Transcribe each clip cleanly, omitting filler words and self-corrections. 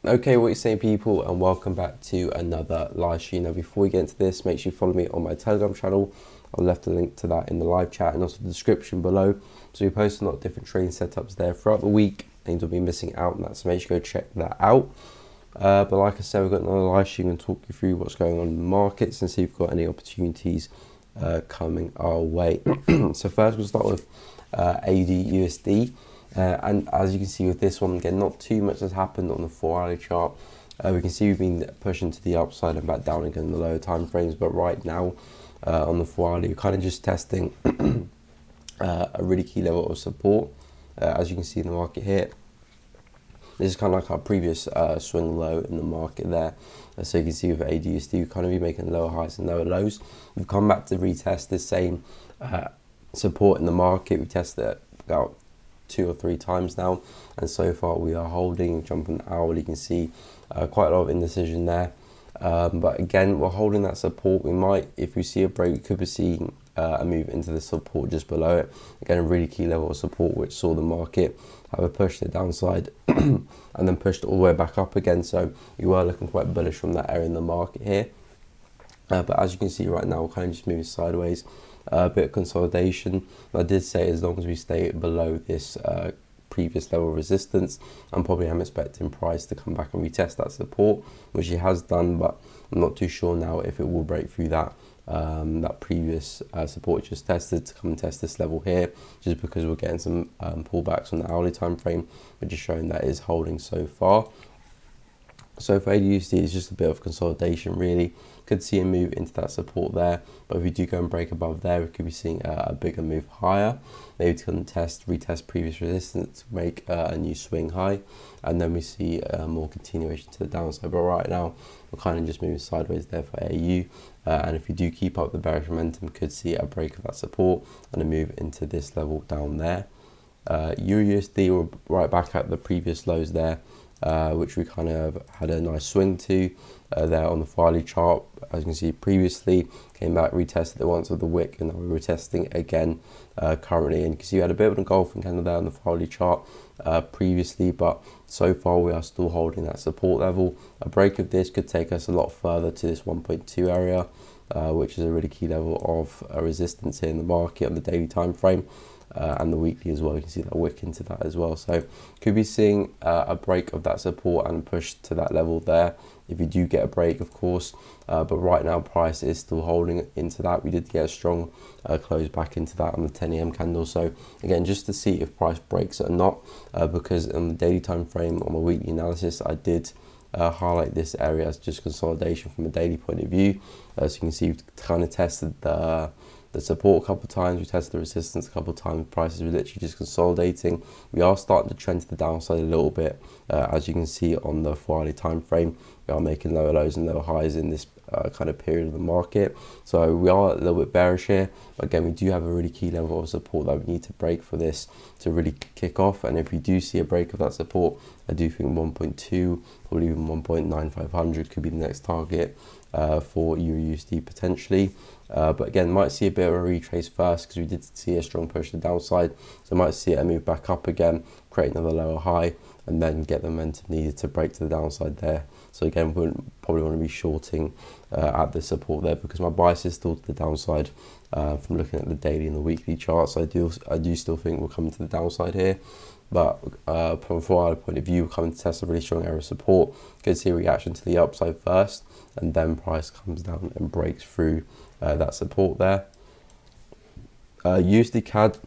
Okay, what you saying, people, and welcome back to another live stream. Now, before we get into this, make sure you follow me on my Telegram channel. I've left a link to that in the live chat and also the description below. So we post a lot of different trading setups there throughout the week, and you'll be missing out on that. So make sure you go check that out. But like I said, we've got another live stream and talk you through what's going on in the markets and see if we've got any opportunities coming our way. So first, we'll start with AUD/USD. And as you can see with this one, again, not too much has happened on the 4-hourly chart. We can see we've been pushing to the upside and back down again in the lower time frames. But right now, on the 4-hourly, we're kind of just testing a really key level of support. As you can see in the market here, this is kind of like our previous swing low in the market there. So you can see with AUD/USD, we've kind of been making lower highs and lower lows. We've come back to retest this same support in the market. We tested it about 2 or 3 times now, and so far we are holding. Jumping the hourly, you can see quite a lot of indecision there, but again, we're holding that support. We might, if we see a break, we could be seeing a move into the support just below it. Again, a really key level of support which saw the market have a push to the downside and then pushed all the way back up again. So we were looking quite bullish from that area in the market here, but as you can see right now, we're kind of just moving sideways. A bit of consolidation. I did say as long as we stay below this previous level of resistance, I'm probably expecting price to come back and retest that support, which it has done, but I'm not too sure now if it will break through that that previous support just tested to come and test this level here, just because we're getting some pullbacks on the hourly time frame, which is showing that is holding so far. So for AUD/USD, it's just a bit of consolidation really. Could see a move into that support there, but if we do go and break above there, we could be seeing a bigger move higher, maybe to retest previous resistance, make a new swing high, and then we see more continuation to the downside. But right now, we're kind of just moving sideways there for AU, and if we do keep up the bearish momentum, could see a break of that support and a move into this level down there. EUR/USD, we're right back at the previous lows there, which we kind of had a nice swing to there on the 4-hourly chart. As you can see previously, came back, retested it once with the wick, and now we're retesting again currently. And you can see we had a bit of an engulfing candle there on the 4-hourly chart previously, but so far we are still holding that support level. A break of this could take us a lot further to this 1.2 area, which is a really key level of resistance here in the market on the daily time frame. And the weekly as well, you can see that wick into that as well. So could be seeing a break of that support and push to that level there if you do get a break, of course. But right now price is still holding into that. We did get a strong close back into that on the 10 a.m. candle. So again, just to see if price breaks it or not, because on the daily time frame on my weekly analysis, I did highlight this area as just consolidation from a daily point of view. So you can see we've kind of tested the support a couple of times, we tested the resistance a couple of times, prices were literally just consolidating. We are starting to trend to the downside a little bit, as you can see on the 4-hourly time frame. We are making lower lows and lower highs in this kind of period of the market. So we are a little bit bearish here, but again, we do have a really key level of support that we need to break for this to really kick off. And if we do see a break of that support, I do think 1.2, probably even 1.9500 could be the next target for EUR/USD potentially. But again, might see a bit of a retrace first, because we did see a strong push to the downside. So might see it move back up again, create another lower high, and then get the momentum needed to break to the downside there. So again, we probably want to be shorting at the support there, because my bias is still to the downside from looking at the daily and the weekly charts. I do still think we're coming to the downside here. But from a 4-hour point of view, we're coming to test a really strong area of support. Could see a reaction to the upside first, and then price comes down and breaks through that support there. USD CAD,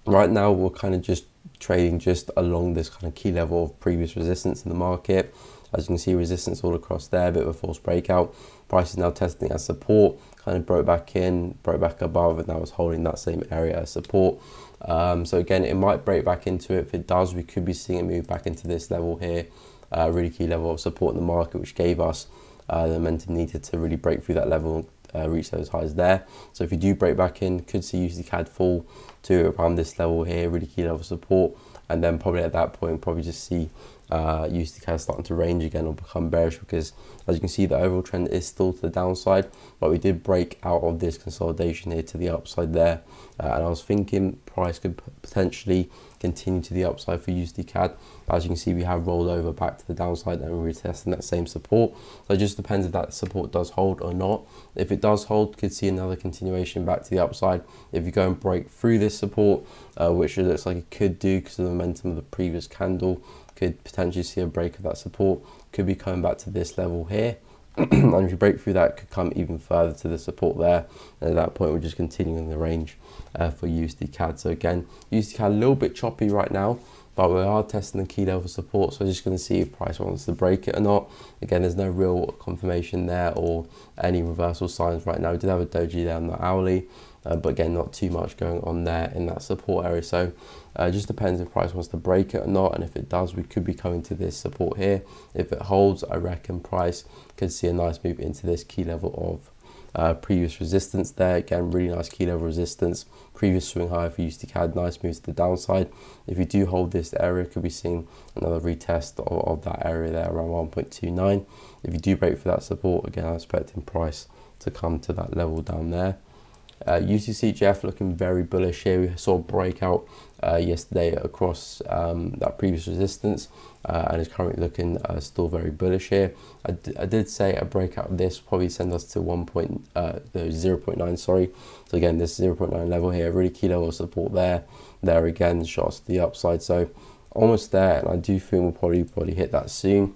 right now we're kind of just trading just along this kind of key level of previous resistance in the market. As you can see, resistance all across there, a bit of a false breakout. Price is now testing as support, kind of broke back in, broke back above, and now it's holding that same area as support. So again, it might break back into it. If it does, we could be seeing it move back into this level here, really key level of support in the market, which gave us the momentum needed to really break through that level, reach those highs there. So if you do break back in, could see USD CAD fall to around this level here, really key level support, and then probably at that point probably just see USD CAD starting to range again or become bearish, because as you can see the overall trend is still to the downside, but we did break out of this consolidation here to the upside there, and I was thinking price could potentially continue to the upside for USD CAD. As you can see, we have rolled over back to the downside and we're retesting that same support, so it just depends if that support does hold or not. If it does hold, could see another continuation back to the upside. If you go and break through this support, which it looks like it could do because of the momentum of the previous candle, could potentially see a break of that support, could be coming back to this level here. And if you break through that, could come even further to the support there, and at that point we're just continuing the range for USD CAD. So again, USD CAD a little bit choppy right now, but we are testing the key level support, so just going to see if price wants to break it or not. Again, there's no real confirmation there or any reversal signs right now. We did have a doji there on the hourly, but again, not too much going on there in that support area. So it just depends if price wants to break it or not, and if it does, we could be coming to this support here. If it holds, I reckon price could see a nice move into this key level of previous resistance there. Again, really nice key level resistance, previous swing high for USD CAD, nice move to the downside. If you do hold this area, could be seeing another retest of that area there around 1.29. If you do break for that support, again, I'm expecting price to come to that level down there. USD looking very bullish here. We saw a breakout yesterday across that previous resistance, and is currently looking still very bullish here. I did say a breakout of this probably send us to 0.9, sorry. So again, this 0.9 level here, really key level of support there. There again, shots to the upside, so almost there, and I do think we'll probably hit that soon.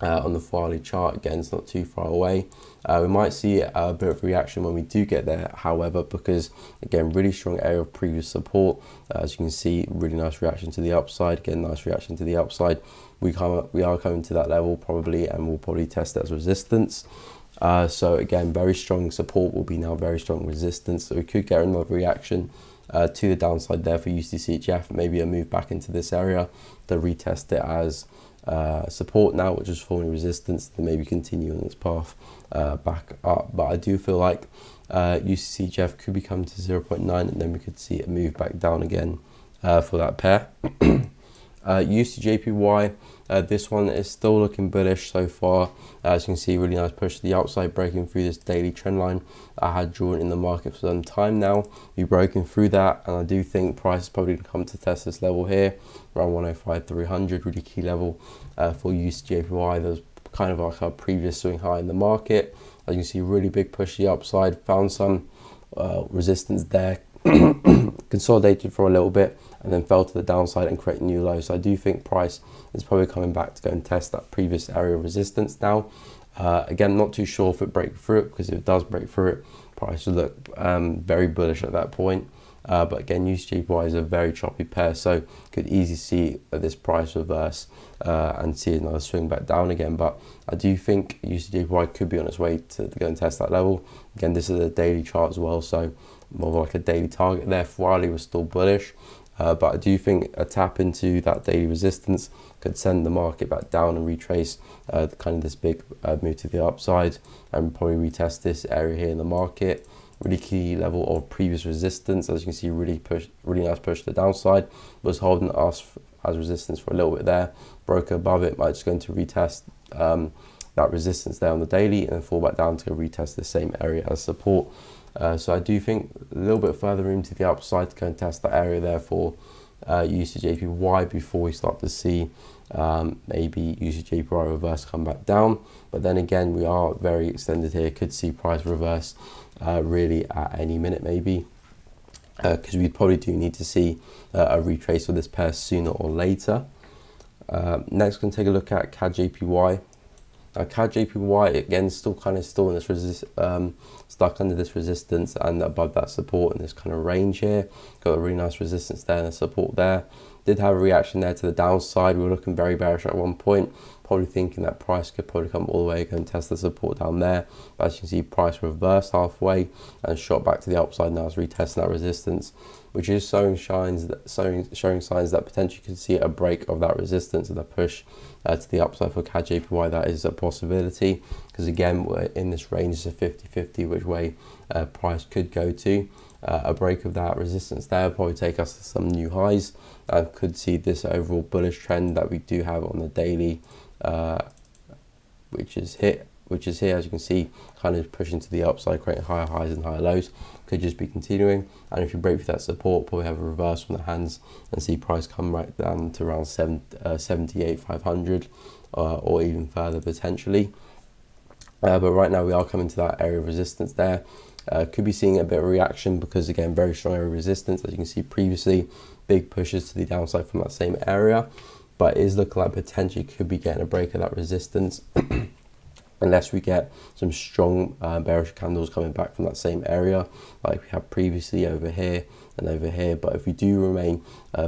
On the 4-hourly chart, again, it's not too far away. We might see a bit of reaction when we do get there, however, because again, really strong area of previous support. As you can see, really nice reaction to the upside. Again, nice reaction to the upside. We are coming to that level probably, and we'll probably test that as resistance. So again, very strong support will be now very strong resistance. So we could get another reaction to the downside there for USD, maybe a move back into this area to retest it as support now, which is forming resistance, to maybe continue on its path back up. But I do feel like USD could be coming to 0.9, and then we could see it move back down again for that pair. USD this one is still looking bullish so far. As you can see, really nice push to the upside, breaking through this daily trend line I had drawn in the market for some time now. We've broken through that, and I do think price is probably going to come to test this level here around 105,300, really key level for USD. There's kind of like our previous swing high in the market. As you can see, really big push to the upside, found some resistance there, consolidated for a little bit, and then fell to the downside and create a new low. So I do think price is probably coming back to go and test that previous area of resistance now. Again, not too sure if it breaks through it, because if it does break through it, price will look very bullish at that point. But again, USD is a very choppy pair, so could easily see this price reverse and see another swing back down again. But I do think USD could be on its way to go and test that level. Again, this is a daily chart as well, so more like a daily target there. Friday was still bullish, but I do think a tap into that daily resistance could send the market back down and retrace kind of this big move to the upside, and probably retest this area here in the market. Really key level of previous resistance. As you can see, really nice push to the downside, was holding us as resistance for a little bit there, broke above it, might just going to retest that resistance there on the daily, and then fall back down to go retest the same area as support. So I do think a little bit further room to the upside to go and test that area there for USD before we start to see maybe USD reverse come back down. But then again, we are very extended here, could see price reverse really at any minute maybe, because we probably do need to see a retrace of this pair sooner or later. Next, we're going to take a look at CAD-JPY. CAD-JPY again, still in this stuck under this resistance and above that support in this kind of range here. Got a really nice resistance there and a support there. Did have a reaction there to the downside. We were looking very bearish at one point, probably thinking that price could probably come all the way, go and test the support down there. But as you can see, price reversed halfway and shot back to the upside. Now it's retesting that resistance, which is showing signs that potentially could see a break of that resistance and a push to the upside for CAD-JPY. That is a possibility, because again, we're in this range of 50-50 which way price could go to. A break of that resistance there will probably take us to some new highs and could see this overall bullish trend that we do have on the daily, which is here, as you can see, kind of pushing to the upside, creating higher highs and higher lows. Could just be continuing, and if you break through that support, probably have a reverse from the hands and see price come right down to around 78,500 or even further potentially. But right now we are coming to that area of resistance there. Could be seeing a bit of reaction because, again, very strong area of resistance, as you can see previously, big pushes to the downside from that same area, but it is looking like potentially could be getting a break of that resistance unless we get some strong bearish candles coming back from that same area like we had previously over here and over here. But if we do remain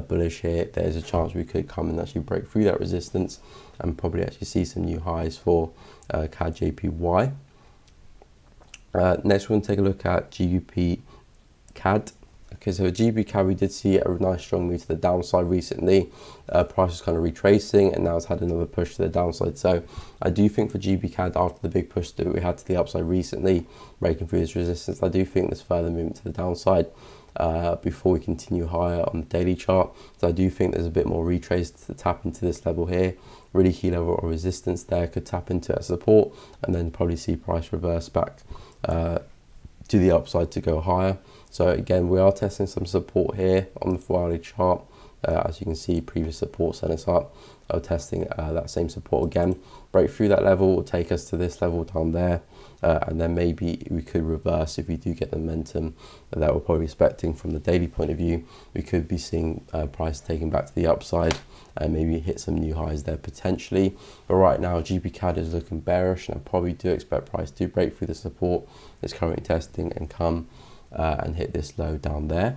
bullish here, there's a chance we could come and actually break through that resistance and probably actually see some new highs for CAD JPY. Next we're going to take a look at GBP CAD. Okay, so GBP CAD, we did see a nice strong move to the downside recently. Price was kind of retracing and now it's had another push to the downside. So I do think for GBP CAD, after the big push that we had to the upside recently, breaking through this resistance, I do think there's further movement to the downside before we continue higher on the daily chart. So I do think there's a bit more retrace to tap into this level here. Really key level of resistance there, could tap into a support and then probably see price reverse back to the upside to go higher. So again, we are testing some support here on the 4-hourly chart. As you can see, previous support sent us up. Testing that same support again. Break through that level will take us to this level down there, and then maybe we could reverse if we do get the momentum that we're probably expecting from the daily point of view. We could be seeing price taking back to the upside and maybe hit some new highs there potentially. But right now, GBP CAD is looking bearish, and I probably do expect price to break through the support it's currently testing and come and hit this low down there.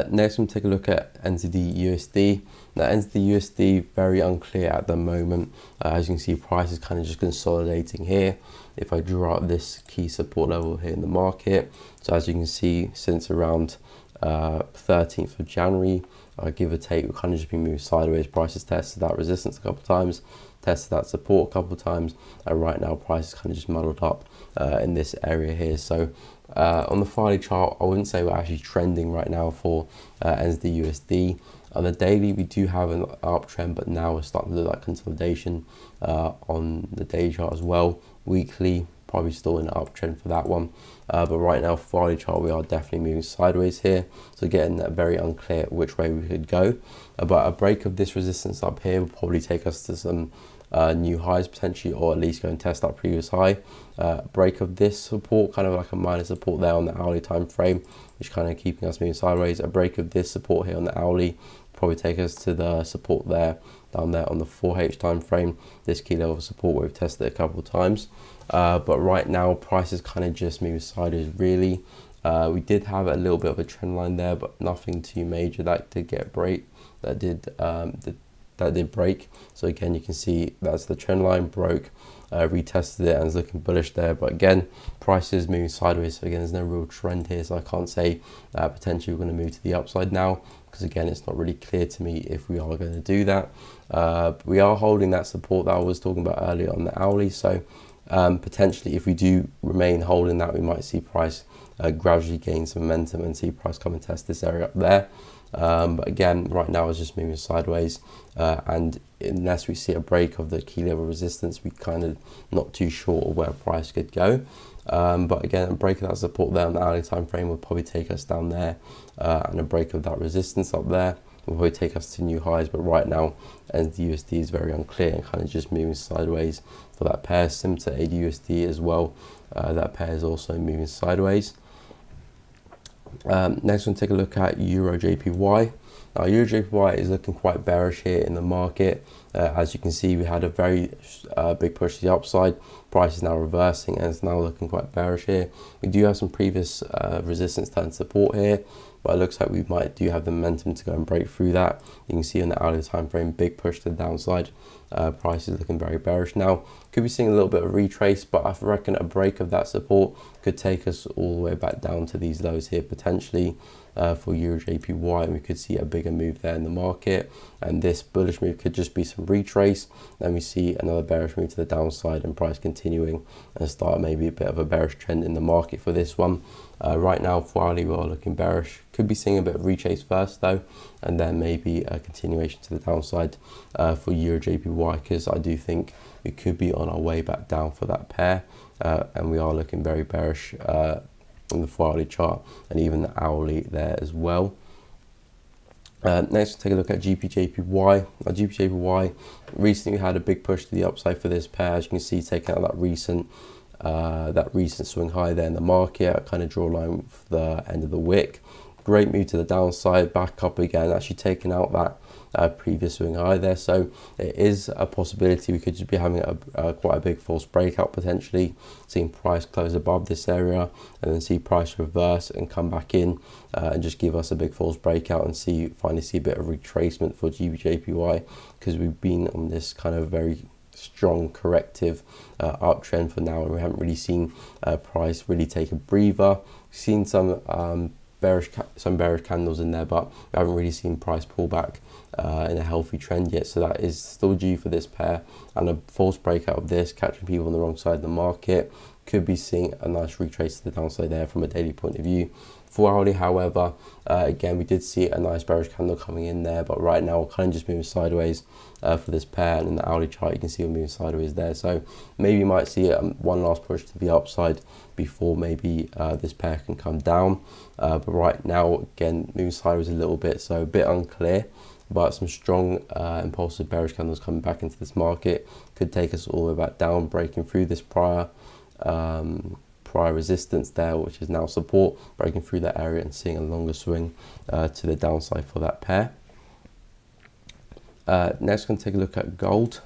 Next, we'll take a look at NZD USD. Now, NZD USD, very unclear at the moment. As you can see, price is kind of just consolidating here. If I draw out this key support level here in the market, so as you can see, since around 13th of January, give or take, we've kind of just been moving sideways. Price has tested that resistance a couple of times, tested that support a couple of times, and right now price is kind of just muddled up in this area here. So on the 4-hourly chart, I wouldn't say we're actually trending right now for NZD USD. On the daily, we do have an uptrend, but now we're starting to look like consolidation on the daily chart as well. Weekly, probably still in an uptrend for that one. But right now, 4-hourly chart, we are definitely moving sideways here. So getting that very unclear which way we could go. But a break of this resistance up here will probably take us to some new highs potentially, or at least go and test that previous high. Break of this support, kind of like a minor support there on the hourly time frame, which kind of keeping us moving sideways. A break of this support here on the hourly probably take us to the support there down there on the 4H time frame, this key level of support we've tested a couple of times. But right now price is kind of just moving sideways really. We did have a little bit of a trend line there, but nothing too major that did get a break. That did break. So again, you can see that's the trend line broke, retested it and is looking bullish there. But again, price is moving sideways. So again, there's no real trend here. So I can't say that potentially we're going to move to the upside now, because again, it's not really clear to me if we are going to do that. We are holding that support that I was talking about earlier on the hourly. So potentially if we do remain holding that, we might see price gradually gain some momentum and see price come and test this area up there. But again, right now it's just moving sideways, and unless we see a break of the key level resistance, we kind of not too sure where price could go. But again, a break of that support there on the hourly time frame will probably take us down there, and a break of that resistance up there will probably take us to new highs. But right now, NZD is very unclear and kind of just moving sideways for that pair. Similar to AUD as well, that pair is also moving sideways. Next one, take a look at Euro JPY. Now, Euro JPY is looking quite bearish here in the market. As you can see, we had a very big push to the upside. Price is now reversing and it's now looking quite bearish here. We do have some previous resistance and support here, but it looks like we do have the momentum to go and break through that. You can see on the hourly time frame, big push to the downside. Price is looking very bearish now. Could be seeing a little bit of retrace, but I reckon a break of that support could take us all the way back down to these lows here potentially for Euro JPY, and we could see a bigger move there in the market. And this bullish move could just be some retrace. Then we see another bearish move to the downside and price continuing and start maybe a bit of a bearish trend in the market for this one. Right now, for hourly, we are looking bearish. Could be seeing a bit of retrace first though, and then maybe a continuation to the downside for Euro JPY, because I do think we could be on our way back down for that pair, and we are looking very bearish on the 4-hourly chart and even the hourly there as well. Next, we'll take a look at GBJPY. GBJPY recently had a big push to the upside for this pair. As you can see, taking out that recent swing high there in the market. I kind of draw a line for the end of the wick. Great move to the downside, back up again, actually taking out that previous swing high there. So it is a possibility we could just be having quite a big false breakout potentially, seeing price close above this area and then see price reverse and come back in and just give us a big false breakout and finally see a bit of retracement for GBJPY, because we've been on this kind of very strong corrective uptrend for now, and we haven't really seen price really take a breather. We've seen some bearish candles in there, but we haven't really seen price pull back in a healthy trend yet. So that is still due for this pair, and a false breakout of this, catching people on the wrong side of the market, could be seeing a nice retrace to the downside there from a daily point of view. For hourly, however, again, we did see a nice bearish candle coming in there, but right now we're kind of just moving sideways for this pair, and in the hourly chart you can see we're moving sideways there. So maybe you might see one last push to the upside before maybe this pair can come down, but right now again moving sideways a little bit, so a bit unclear. But some strong impulsive bearish candles coming back into this market could take us all the way back down, breaking through this prior resistance there, which is now support, breaking through that area and seeing a longer swing to the downside for that pair. Next, we're going to take a look at gold.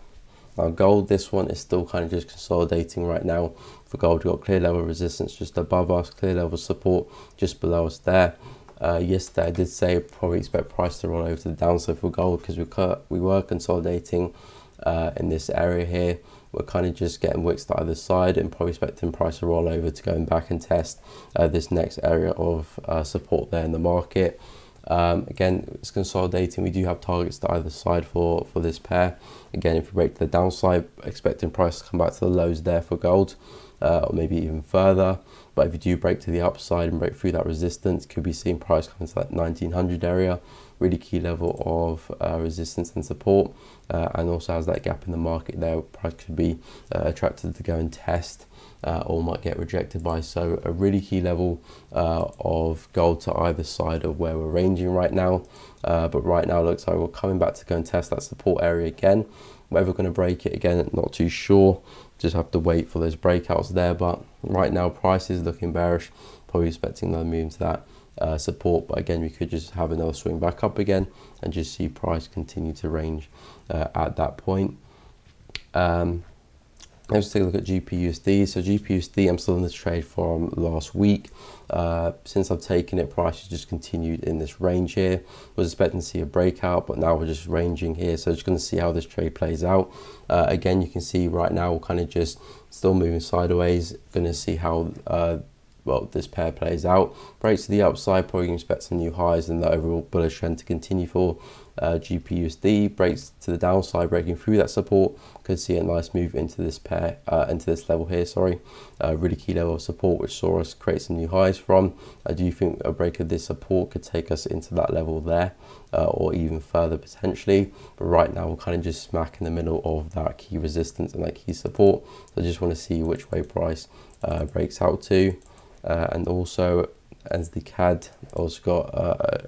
Now gold, this one is still kind of just consolidating right now. For gold, we've got clear level resistance just above us, clear level support just below us there. Yesterday I did say probably expect price to roll over to the downside for gold, because we were consolidating in this area here. We're kind of just getting wicks to either side and probably expecting price to roll over to going back and test this next area of support there in the market. Again, it's consolidating. We do have targets to either side for this pair. Again, if we break to the downside, expecting price to come back to the lows there for gold, or maybe even further. But if you do break to the upside and break through that resistance, could be seeing price coming to that 1900 area, really key level of resistance and support, and also has that gap in the market there. Price could be attracted to go and test, or might get rejected by. So a really key level of gold to either side of where we're ranging right now. But right now it looks like we're coming back to go and test that support area again. Whether we're going to break it again, not too sure. Just have to wait for those breakouts there. But right now price is looking bearish, probably expecting another move into that support. But again, we could just have another swing back up again and just see price continue to range at that point. Let's take a look at GPUSD. So GPUSD, I'm still in this trade from last week. Since I've taken it, price has just continued in this range here. Was expecting to see a breakout, but now we're just ranging here. So just going to see how this trade plays out. Again, you can see right now we're kind of just still moving sideways. Going to see how well this pair plays out. Breaks to the upside, probably going to expect some new highs and the overall bullish trend to continue for GPUSD. Breaks to the downside, breaking through that support, could see a nice move into this pair, into this level here, sorry. Really key level of support, which saw us create some new highs from. I do think a break of this support could take us into that level there, or even further potentially. But right now we're kind of just smack in the middle of that key resistance and that key support. So I just want to see which way price breaks out to. And also NZD CAD, also got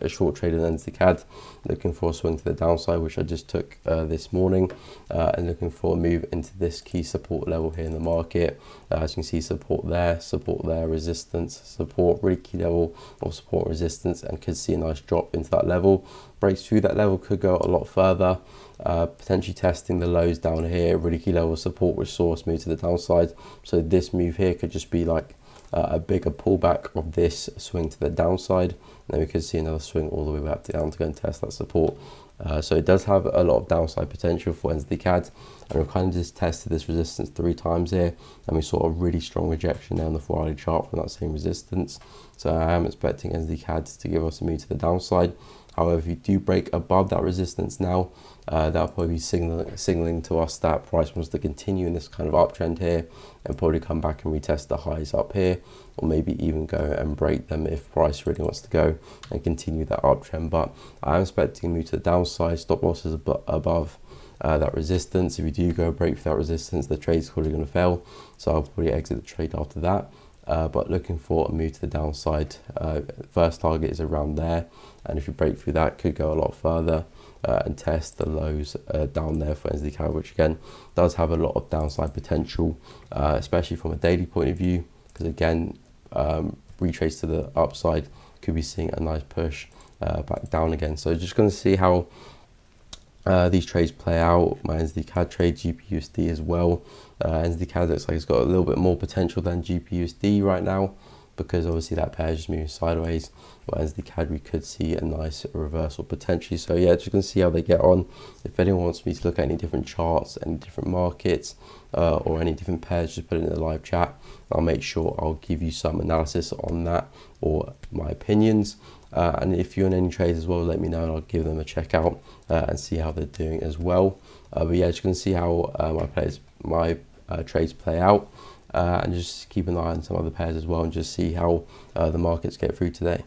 a short trade in NZD CAD, looking for a swing to the downside, which I just took this morning, and looking for a move into this key support level here in the market. As you can see, support there, resistance, support, really key level of support and resistance, and could see a nice drop into that level. Breaks through that level, could go a lot further, potentially testing the lows down here, really key level of support, which saw us move to the downside. So this move here could just be like a bigger pullback of this swing to the downside, and then we could see another swing all the way back down to go and test that support So it does have a lot of downside potential for NZD CAD, and we've kind of just tested this resistance 3 times here, and we saw a really strong rejection down the 4-hourly chart from that same resistance. So I am expecting NZD CAD to give us a move to the downside. However, if you do break above that resistance now, that'll probably be signaling to us that price wants to continue in this kind of uptrend here and probably come back and retest the highs up here, or maybe even go and break them if price really wants to go and continue that uptrend. But I'm expecting a move to the downside, stop losses above that resistance. If you do go break for that resistance, the trade's probably going to fail, so I'll probably exit the trade after that. But looking for a move to the downside. First target is around there, and if you break through that, could go a lot further and test the lows down there for NZD CAD, which again does have a lot of downside potential, especially from a daily point of view, because again, retrace to the upside, could be seeing a nice push back down again. So just going to see how these trades play out. My NZD CAD trade, GBUSD as well. NZD CAD looks like it's got a little bit more potential than GBUSD right now, because obviously that pair is just moving sideways. But NZD CAD, we could see a nice reversal potentially. So yeah, just going to see how they get on. If anyone wants me to look at any different charts, any different markets, or any different pairs, just put it in the live chat. I'll make sure I'll give you some analysis on that or my opinions. And if you're in any trades as well, let me know and I'll give them a check out and see how they're doing as well. But yeah, just going to see how my trades play out, and just keep an eye on some other pairs as well, and just see how the markets get through today.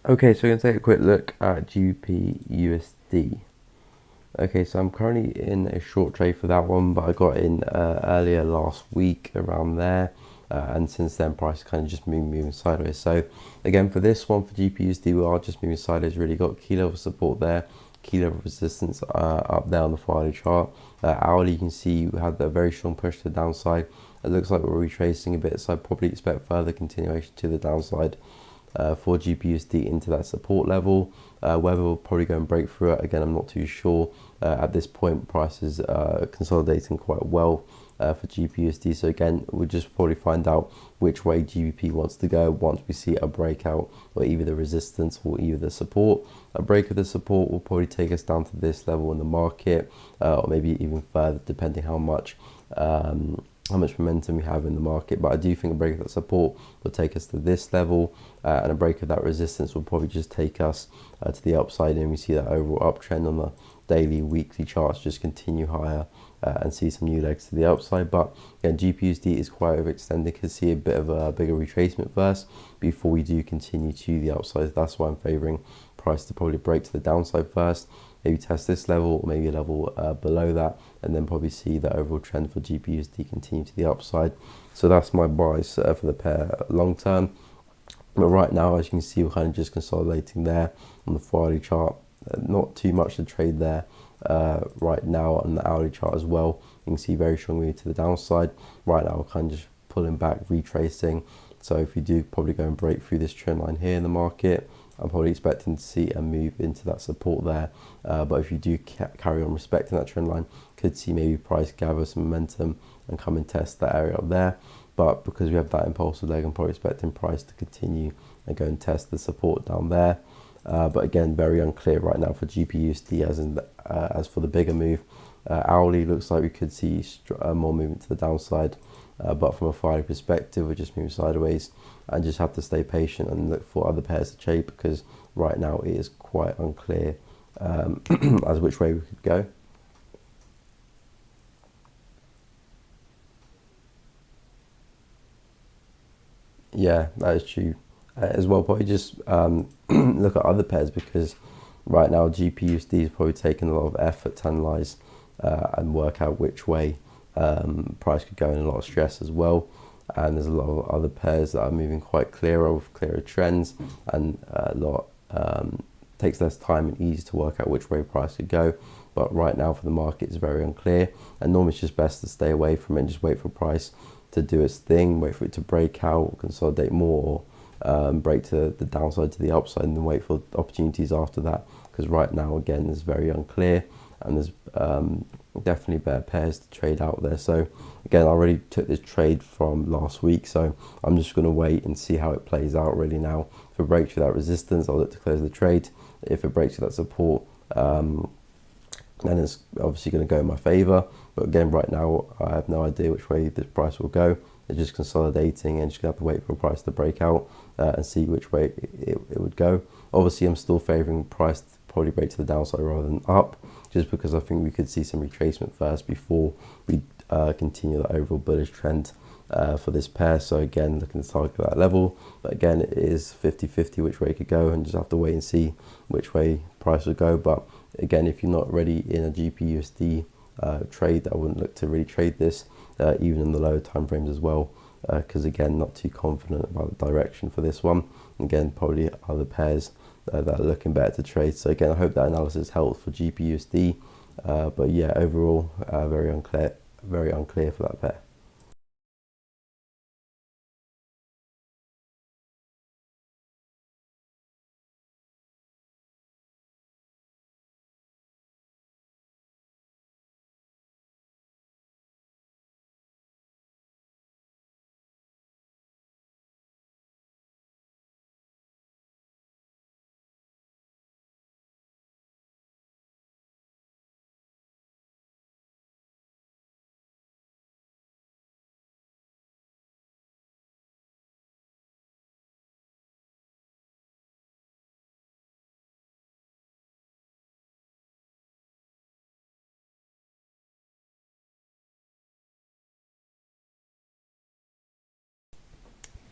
Okay, so we're going to take a quick look at GBP/USD. Okay, so I'm currently in a short trade for that one, but I got in earlier last week around there, and since then price kind of just moving sideways. So again, for this one, for GBP/USD, we are just moving sideways. Really got key level support there, key level resistance up there on the 5-hourly chart. Hourly, you can see we had a very strong push to the downside. It looks like we're retracing a bit, so I probably expect further continuation to the downside for GBP/USD into that support level. Whether we'll probably go and break through it, again, I'm not too sure. At this point, price is consolidating quite well for GBP/USD. So again, we'll just probably find out which way GBP wants to go once we see a breakout or either the resistance or either the support. A break of the support will probably take us down to this level in the market, or maybe even further, depending how much momentum we have in the market. But I do think a break of that support will take us to this level, and a break of that resistance will probably just take us to the upside, and we see that overall uptrend on the daily, weekly charts just continue higher and see some new legs to the upside. But again, GBP/USD is quite overextended. Could see a bit of a bigger retracement first before we do continue to the upside. That's why I'm favoring price to probably break to the downside first, maybe test this level or maybe a level below that, and then probably see the overall trend for GBP/USD continue to the upside. So that's my buys for the pair long term. But right now, as you can see, we're kind of just consolidating there on the 4-hourly chart. Not too much to trade there right now on the hourly chart as well. You can see very strong move to the downside. Right now, we're kind of just pulling back, retracing. So if you do probably go and break through this trend line here in the market, I'm probably expecting to see a move into that support there. But if you do carry on respecting that trend line, could see maybe price gather some momentum and come and test that area up there. But because we have that impulsive leg, I'm probably expecting price to continue and go and test the support down there. But again, very unclear right now for GBP/USD as for the bigger move. Hourly looks like we could see more movement to the downside. But from a 5-hourly perspective, we're just moving sideways and just have to stay patient and look for other pairs to trade, because right now it is quite unclear as which way we could go. Yeah, that is true. As well, probably just look at other pairs, because right now GBP/USD is probably taking a lot of effort to analyze and work out which way price could go, in a lot of stress as well. And there's a lot of other pairs that are moving quite clearer with clearer trends, and a lot takes less time and ease to work out which way price could go. But right now for the market, it's very unclear, and normally it's just best to stay away from it and just wait for price to do its thing, wait for it to break out, consolidate more, break to the downside, to the upside, and then wait for opportunities after that. Because right now, again, it's very unclear, and there's definitely better pairs to trade out there. So again, I already took this trade from last week, so I'm just going to wait and see how it plays out really now. If it breaks through that resistance, I'll look to close the trade. If it breaks through that support, then it's obviously going to go in my favor. But again, right now, I have no idea which way this price will go. It's just consolidating, and just going to have to wait for a price to break out and see which way it would go. Obviously, I'm still favoring price to probably break to the downside rather than up, just because I think we could see some retracement first before we continue the overall bullish trend for this pair. So again, looking to target that level, but again, it is 50-50 which way it could go, and just have to wait and see which way price will go. But again, if you're not ready in a GBP/USD trade, I wouldn't look to really trade this even in the lower time frames as well, because again, not too confident about the direction for this one. Again, probably other pairs that are looking better to trade. So again, I hope that analysis helps for GBP/USD, but yeah, overall very unclear for that pair.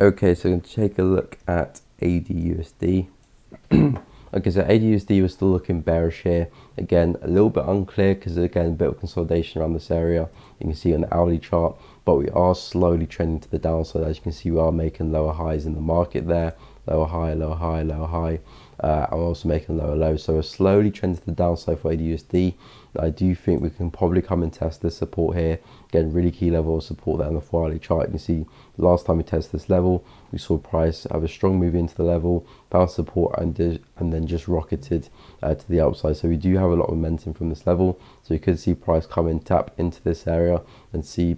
Okay, so take a look at AUD/USD. Okay, so AUD was still looking bearish here. Again, a little bit unclear because again, a bit of consolidation around this area. You can see on the hourly chart, but we are slowly trending to the downside. As you can see, we are making lower highs in the market there. Lower high, lower high, lower high. I'm also making lower lows. So we're slowly trending to the downside for AUD. I do think we can probably come and test this support here. Again, really key level of support there on the 4-hourly chart. You can see last time we tested this level, we saw price have a strong move into the level, found support, and then just rocketed to the upside. So we do have a lot of momentum from this level. So you could see price come in, tap into this area, and see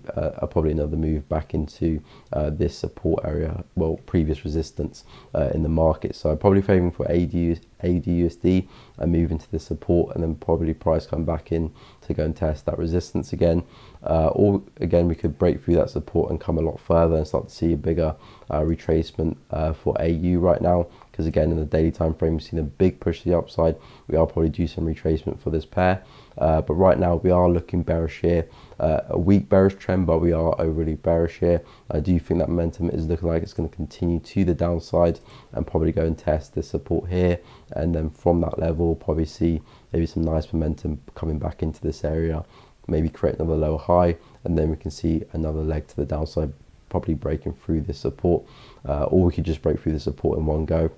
probably another move back into this support area, well, previous resistance in the market. So I'm probably favoring for AUD and move into the support, and then probably price come back in to go and test that resistance again. Or again, we could break through that support and come a lot further and start to see a bigger retracement for AU right now, because again, in the daily time frame, we've seen a big push to the upside. We are probably due some retracement for this pair, but right now we are looking bearish here. A weak bearish trend, but we are overly bearish here. I do think that momentum is looking like it's going to continue to the downside and probably go and test this support here, and then from that level probably see maybe some nice momentum coming back into this area, maybe create another lower high, and then we can see another leg to the downside, probably breaking through this support, or we could just break through the support in one go.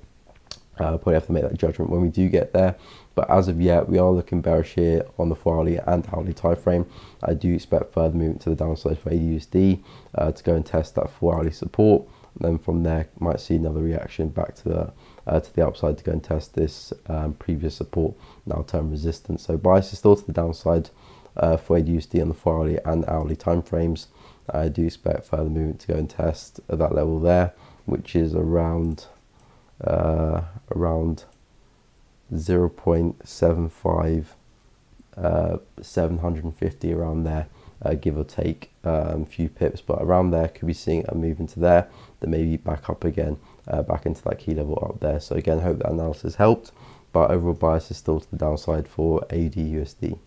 Probably have to make that judgment when we do get there, but as of yet we are looking bearish here on the 4-hourly and hourly time frame. I do expect further movement to the downside for AUD to go and test that 4-hourly support, and then from there might see another reaction back to the upside to go and test this previous support, now term resistance. So bias is still to the downside for AUD on the 4-hourly and hourly time frames. I do expect further movement to go and test at that level there, which is around 0.75 750, around there, give or take a few pips, but around there could be seeing a move into there, then maybe back up again, back into that key level up there. So again, hope that analysis helped, but overall bias is still to the downside for AUD.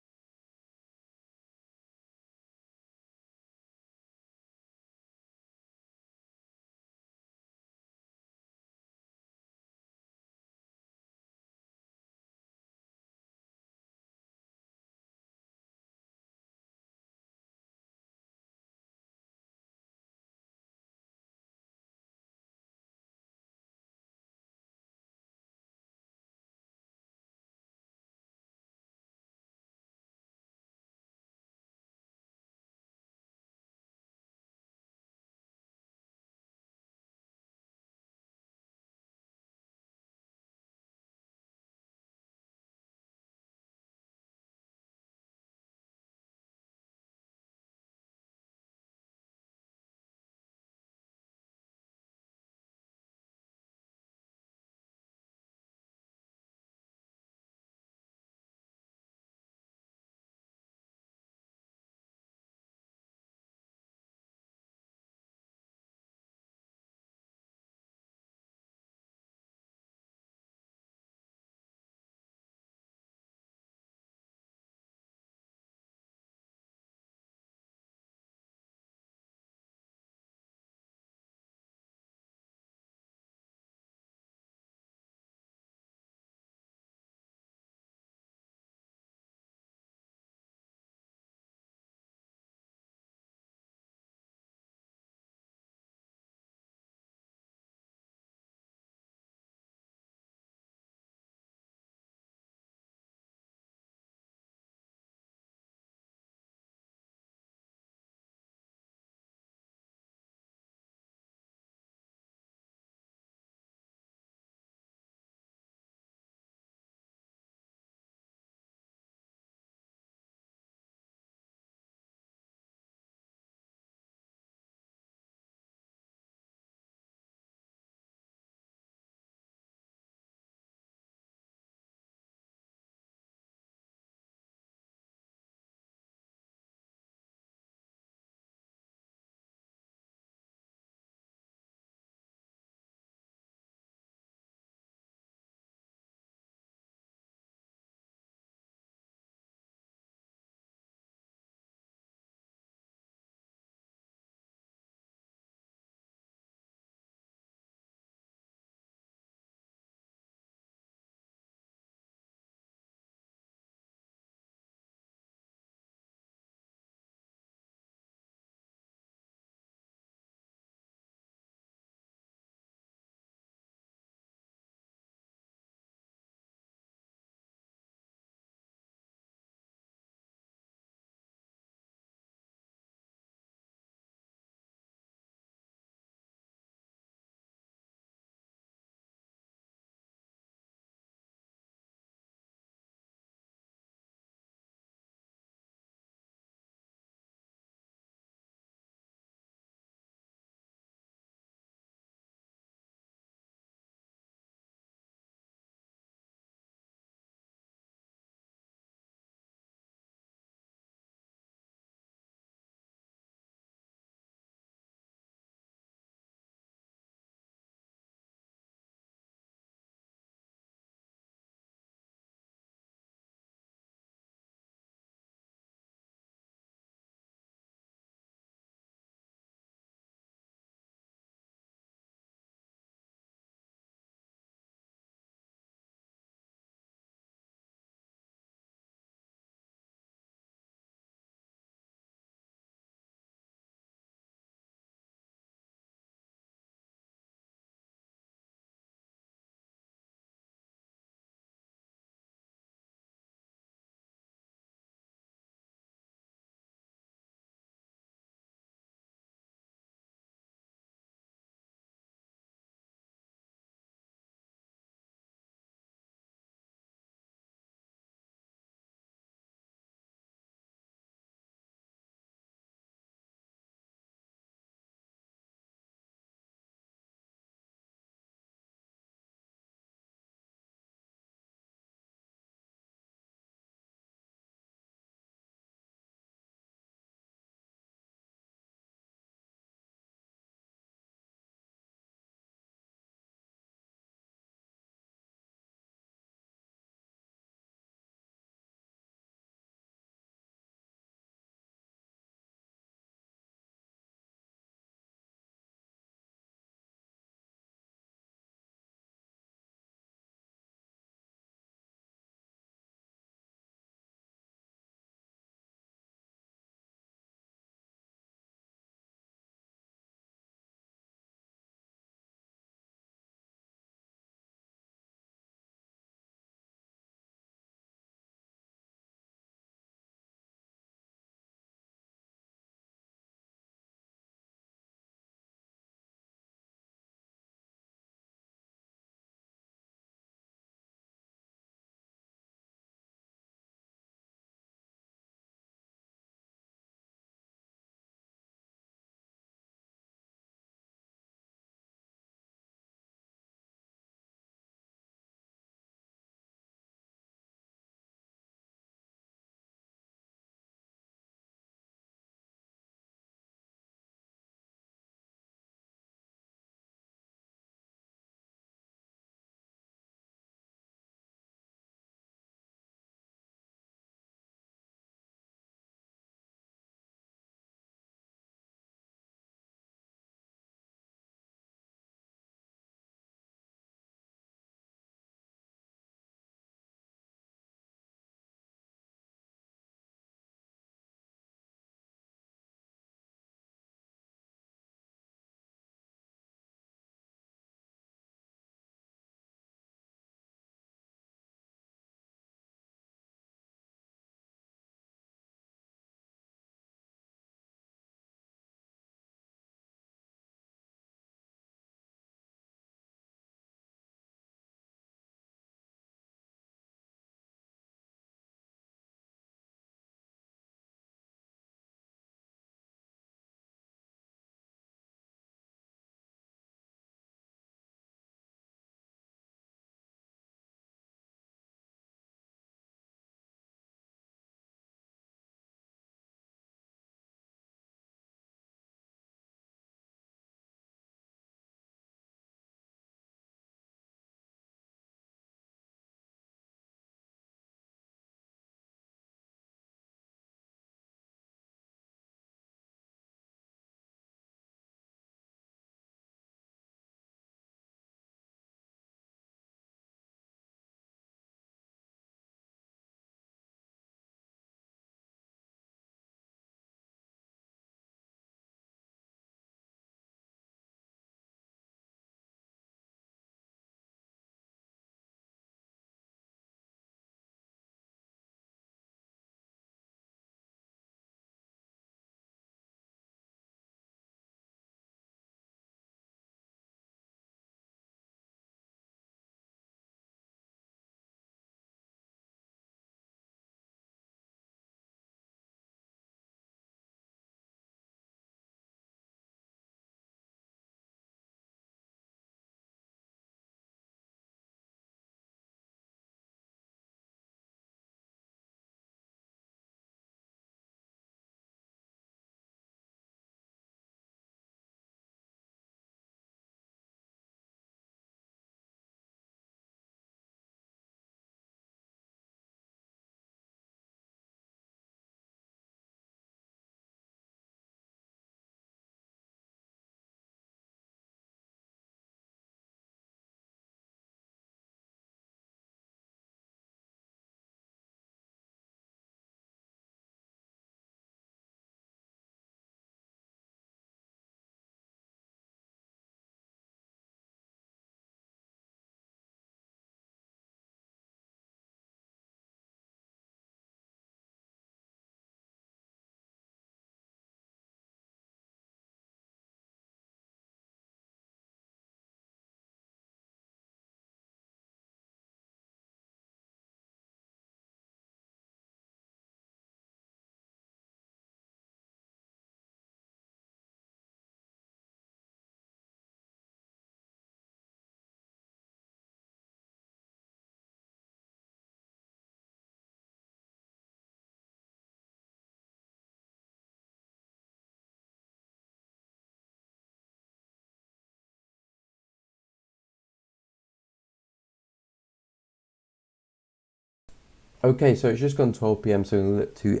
Okay, so it's just gone 12 p.m. so we're going to look to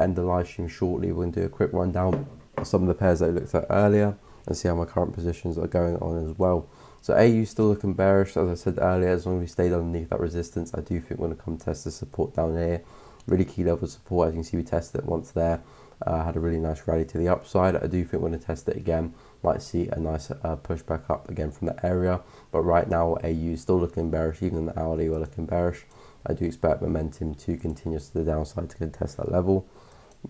end the live stream shortly. We're going to do a quick rundown of some of the pairs that I looked at earlier and see how my current positions are going on as well. So AU still looking bearish, as I said earlier. As long as we stayed underneath that resistance, I do think we're going to come test the support down here. Really key level support. As you can see, we tested it once there. Had a really nice rally to the upside. I do think we're going to test it again. Might see a nice push back up again from that area. But right now, AU is still looking bearish. Even in the hourly, we're looking bearish. I do expect momentum to continue to the downside to contest that level.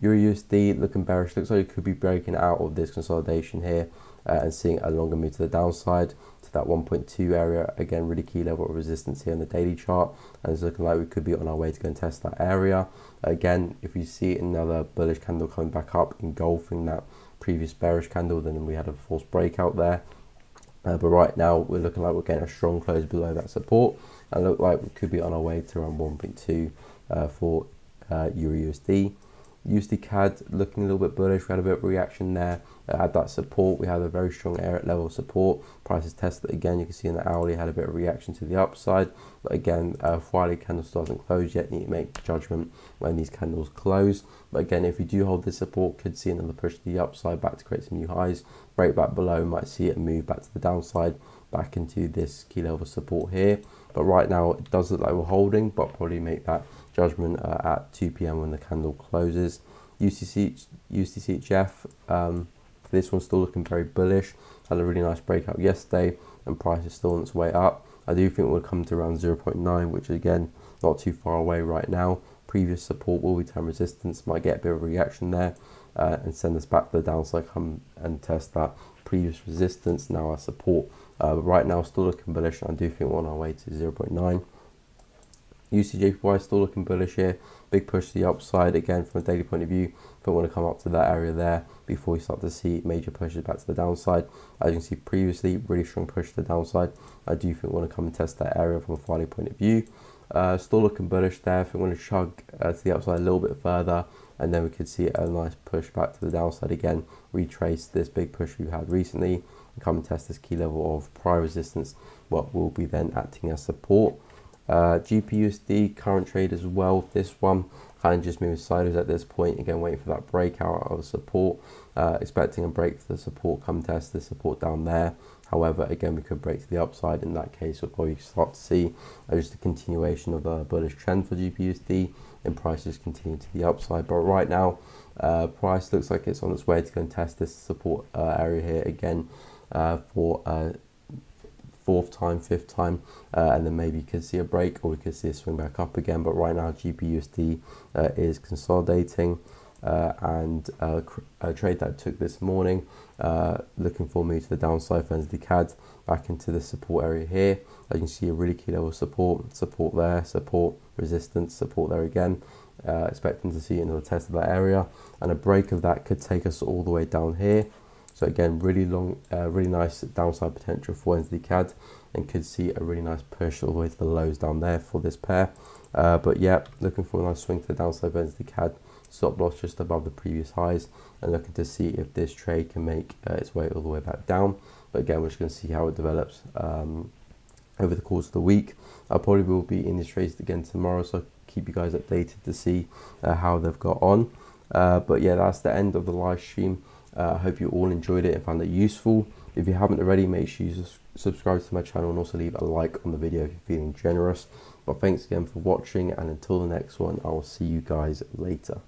Euro USD looking bearish. Looks like it could be breaking out of this consolidation here and seeing a longer move to the downside to that 1.2 area. Again, really key level of resistance here on the daily chart, and it's looking like we could be on our way to go and test that area. Again, if we see another bullish candle coming back up, engulfing that previous bearish candle, then we had a false breakout there. But right now, we're looking like we're getting a strong close below that support, and look like we could be on our way to around 1.2 for Euro USD. USD CAD looking a little bit bullish. We had a bit of reaction there. At that support, we had a very strong level of support. Prices tested again. You can see in the hourly had a bit of reaction to the upside. But again, Friday candle still hasn't closed yet. Need to make judgment when these candles close. But again, if we do hold this support, could see another push to the upside back to create some new highs. Break back below, might see it move back to the downside, back into this key level support here. But right now, it does look like we're holding, but probably make that judgment at 2 p.m. when the candle closes. USDCHF, this one's still looking very bullish. Had a really nice breakout yesterday, and price is still on its way up. I do think we'll come to around 0.9, which is again not too far away right now. Previous support will be time resistance, might get a bit of a reaction there and send us back to the downside, come and test that previous resistance, now our support. But right now, still looking bullish, and I do think we're on our way to 0.9. UCJPY still looking bullish here. Big push to the upside again from a daily point of view. Don't want to come up to that area there before we start to see major pushes back to the downside. As you can see previously, really strong push to the downside. I do think we want to come and test that area from a Friday point of view. Still looking bullish there. I think we're going to chug to the upside a little bit further, and then we could see a nice push back to the downside again. Retrace this big push we had recently and come and test this key level of prior resistance, what will be then acting as support. GPUSD current trade as well. This one kind of just moving sideways at this point. Again, waiting for that breakout of support. Expecting a break for the support. Come test the support down there. However, again, we could break to the upside. In that case, we'll probably start to see just a continuation of the bullish trend for GPUSD, and prices continue to the upside. But right now, price looks like it's on its way to go and test this support area here again for fourth time, fifth time, and then maybe you could see a break, or we could see a swing back up again. But right now, GPUSD is consolidating, and a trade that I took this morning, looking for a move to the downside for the CAD back into the support area here. As you can see, a really key level of support there, support, resistance, support there again. Expecting to see another test of that area, and a break of that could take us all the way down here. So again, really long, really nice downside potential for NZD CAD, and could see a really nice push all the way to the lows down there for this pair. But yeah, looking for a nice swing to the downside for NZD CAD. Stop loss just above the previous highs, and looking to see if this trade can make its way all the way back down. But again, we're just going to see how it develops over the course of the week. I probably will be in these trades again tomorrow, so I'll keep you guys updated to see how they've got on. But yeah, that's the end of the live stream. I hope you all enjoyed it and found it useful. If you haven't already, make sure you subscribe to my channel and also leave a like on the video if you're feeling generous. But thanks again for watching, and until the next one, I will see you guys later.